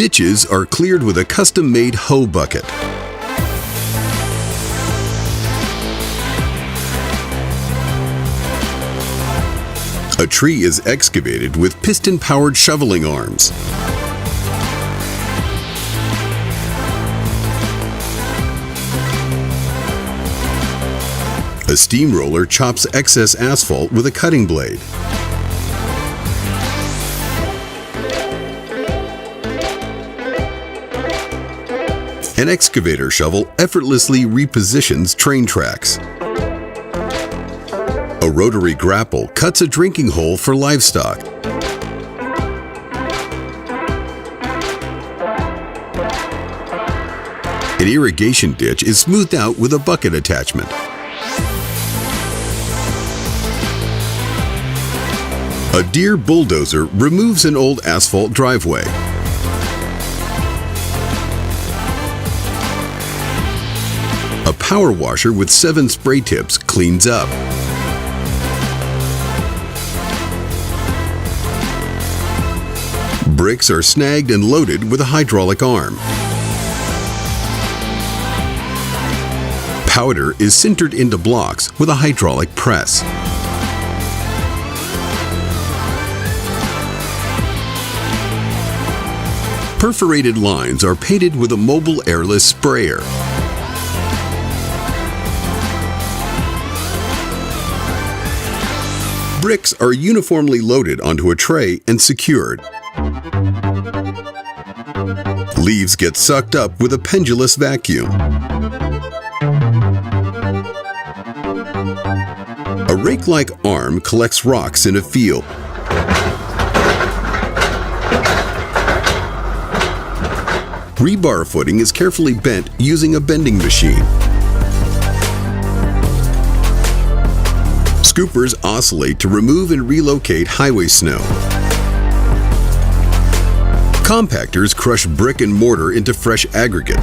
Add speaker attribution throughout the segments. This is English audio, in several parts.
Speaker 1: Ditches are cleared with a custom-made hoe bucket. A tree is excavated with piston-powered shoveling arms. A steamroller chops excess asphalt with a cutting blade. An excavator shovel effortlessly repositions train tracks. A rotary grapple cuts a drinking hole for livestock. An irrigation ditch is smoothed out with a bucket attachment. A Deere bulldozer removes an old asphalt driveway. A power washer with 7 spray tips cleans up. Bricks are snagged and loaded with a hydraulic arm. Powder is sintered into blocks with a hydraulic press. Perforated lines are painted with a mobile airless sprayer. Bricks are uniformly loaded onto a tray and secured. Leaves get sucked up with a pendulous vacuum. A rake-like arm collects rocks in a field. Rebar footing is carefully bent using a bending machine. Scoopers oscillate to remove and relocate highway snow. Compactors crush brick and mortar into fresh aggregate.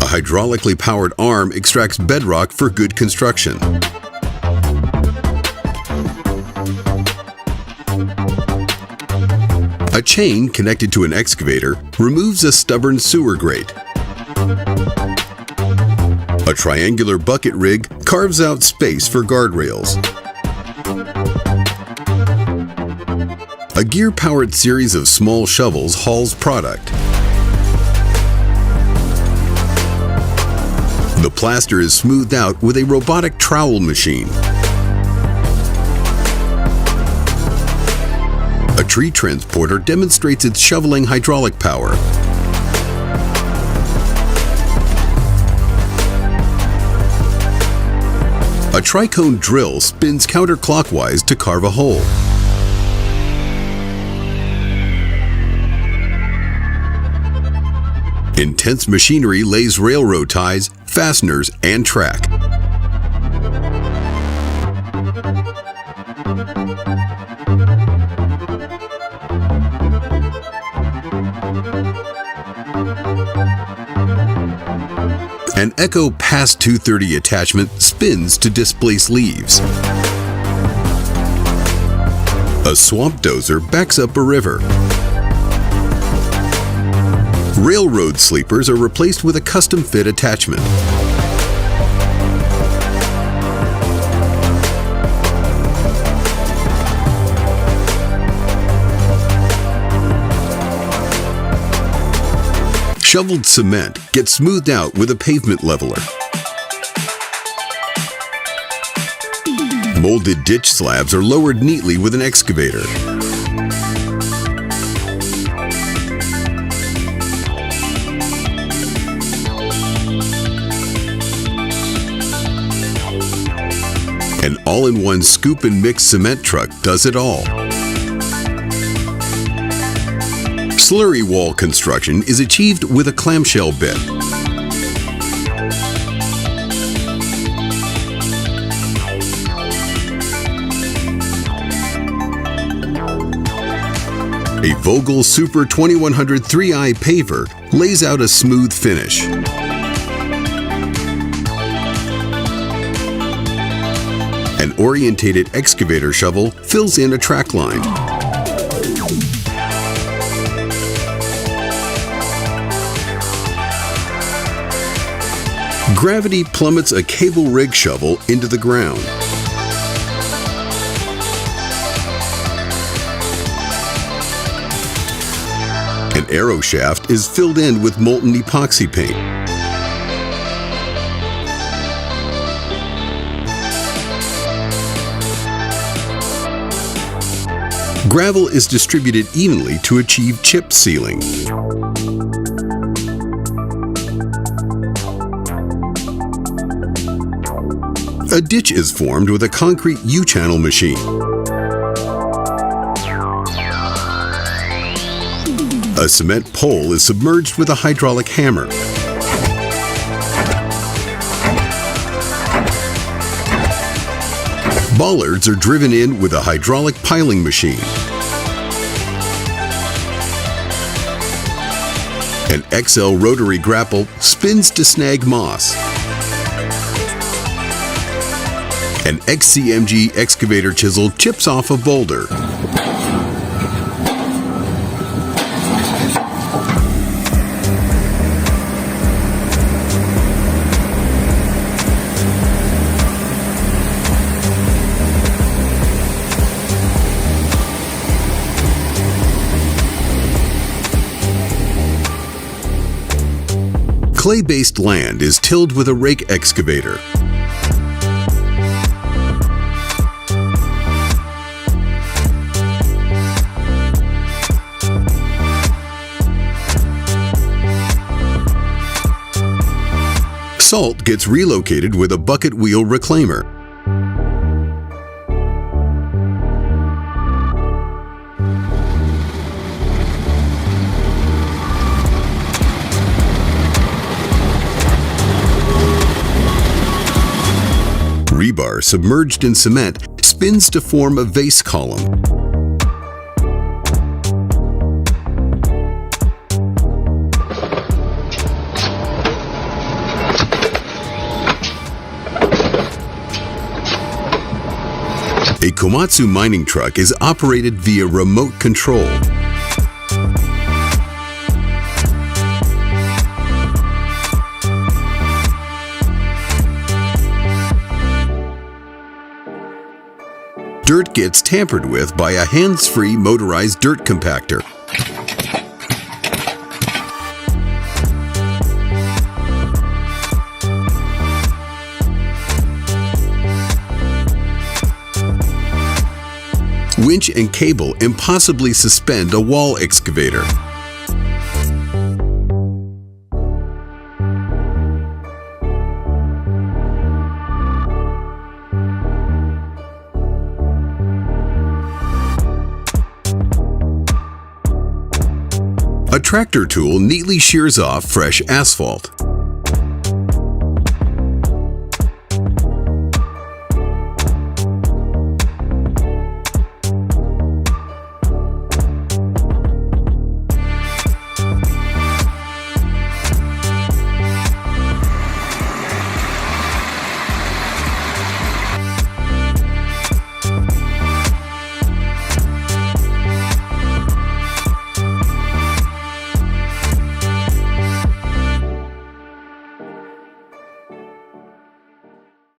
Speaker 1: A hydraulically powered arm extracts bedrock for good construction. A chain connected to an excavator removes a stubborn sewer grate. A triangular bucket rig carves out space for guardrails. A gear-powered series of small shovels hauls product. The plaster is smoothed out with a robotic trowel machine. A tree transporter demonstrates its shoveling hydraulic power. A tricone drill spins counterclockwise to carve a hole. Intense machinery lays railroad ties, fasteners, and track. An Echo Pass 230 attachment spins to displace leaves. A swamp dozer backs up a river. Railroad sleepers are replaced with a custom-fit attachment. Shoveled cement gets smoothed out with a pavement leveler. Molded ditch slabs are lowered neatly with an excavator. An all-in-one scoop and mix cement truck does it all. Slurry wall construction is achieved with a clamshell bit. A Vogel Super 2100 3i paver lays out a smooth finish. An orientated excavator shovel fills in a track line. Gravity plummets a cable rig shovel into the ground. An arrow shaft is filled in with molten epoxy paint. Gravel is distributed evenly to achieve chip sealing. A ditch is formed with a concrete U-channel machine. A cement pole is submerged with a hydraulic hammer. Bollards are driven in with a hydraulic piling machine. An XL rotary grapple spins to snag moss. An XCMG excavator chisel chips off a boulder. Clay-based land is tilled with a rake excavator. Salt gets relocated with a bucket wheel reclaimer. Rebar submerged in cement spins to form a vase column. A Komatsu mining truck is operated via remote control. Dirt gets tampered with by a hands-free motorized dirt compactor. Winch and cable impossibly suspend a wall excavator. A tractor tool neatly shears off fresh asphalt.